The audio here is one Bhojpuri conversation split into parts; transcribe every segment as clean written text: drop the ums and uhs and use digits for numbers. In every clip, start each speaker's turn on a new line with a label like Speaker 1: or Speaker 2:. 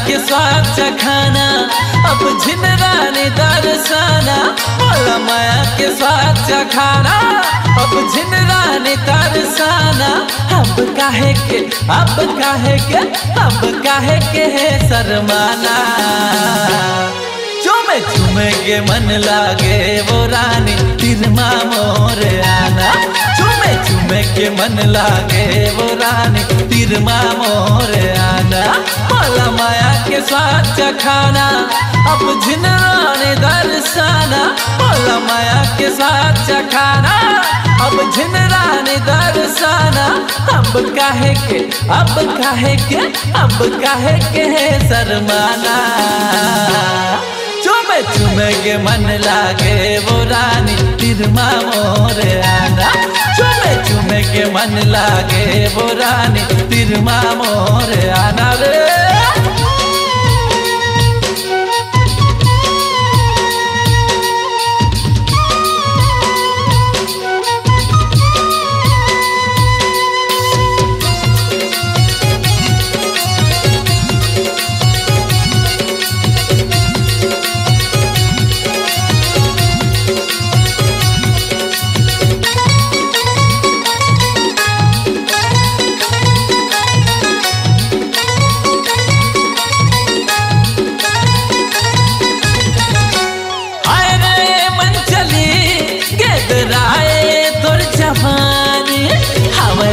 Speaker 1: के स्वाद चखाना, अब झिनराने दरसाना। मौला माया के स्वाद चखाना, अब झिनराने दरसाना। अब काहे के है शर्माना। चुमे चुमे के मन लागे वो रानी तिरमा मोर आना। चुमे चुमे के मन लागे वो रानी तिरमा मोर आना। मौला माया के स्वाद चखाना, अब झिनराने दरसाना। मौला माया के स्वाद चखाना, अब झिनराने दरसाना। अब काहे के है शर्माना। चुमे चुमे के मन लागे वो रानी तिरमा मोर आना। चुमे चुमे के मन लागे वो रानी तिरमा मोर आना रे।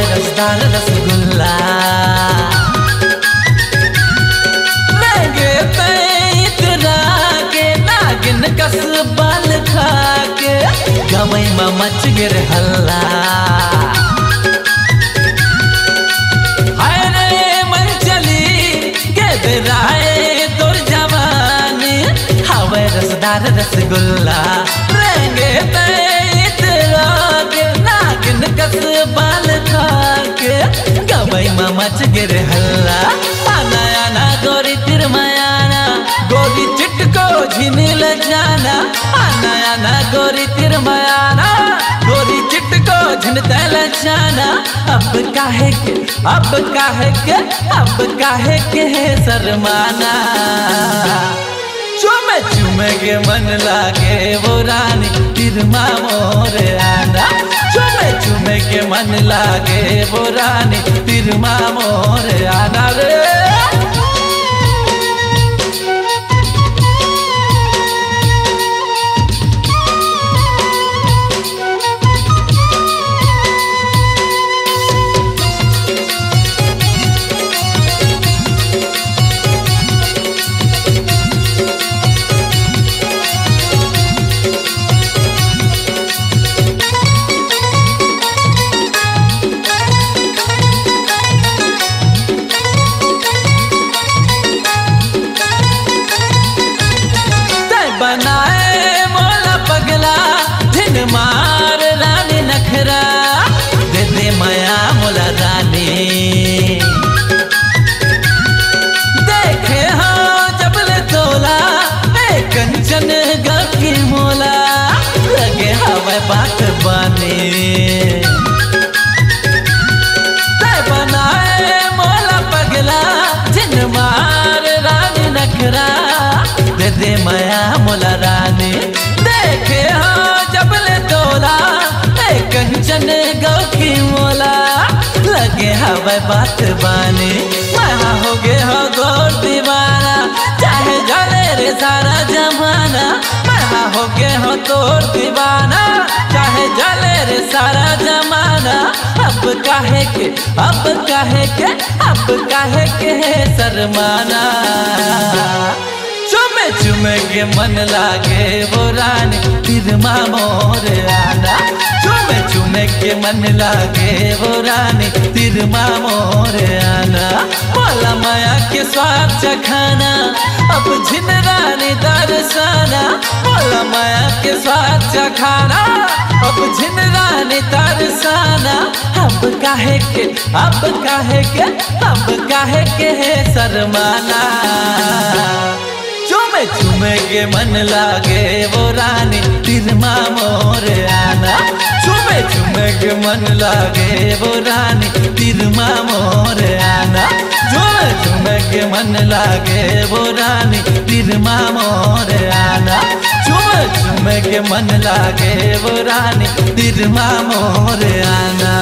Speaker 1: रसदार रसगुल्ला लगे इतरा के नागिन कस बाल खा के गवई में मच गिर हल्ला। हाय रे मन चली गेदराए तोर जवानी। हवे रसदार रसगुल्ला लगे इतरा के नागिन कस बाल खा के गवई में मच गिर हल्ला। आना आना गोरी तिरमयाना, गोरी चिटको झिनिल जाना। आना आना गोरी तिरमयाना, गोरी चिटको झिनतल जाना। अब काहे के है शर्माना। चुमे चुमे के मन लागे वो रानी तिरमा मोर आना। चुमे चुमे के मन लागे वो रानी तिरमा मोर आना रे। बनाए मोला पगला दिन मार रानी नखरा। दे दे माया मोला रानी, देखे हाँ जबल तोला कंचन गकी मोला। लगे हवा बात बानी बनाए मोला पगला दिन मार रानी नखरा। दे दे माया मोला रानी, देखे हाँ जबल तोला कंचन गौकी मोला। लगे हवा बात बानी महा हो गे हो गोर दीवाना। चाहे जले रे सारा जमाना, महा हो गे हो तोर दीवाना। चाहे जले रे सारा जमाना। अब काहे के है शर्माना। चुमे चुमे के मन लागे वो रानी तिरमा मोर आना। चुमे चुमे के मन लागे वो रानी तिरमा मोर आना। मौला माया के स्वाद चखाना, अब झिनराने दरसाना। मौला माया के स्वाद चखाना, अब झिनराने दरसाना। अब काहे के है शर्माना। चुमे चुमे के मन लागे वो रानी तिरमा मोर आना चुमे चुमे के मन लागे वो रानी तिरमा मोर आना चुमे चुमे के मन लागे वो रानी तिरमा मोर आना चुमे चुमे के मन लागे वो रानी तिरमा मोर आना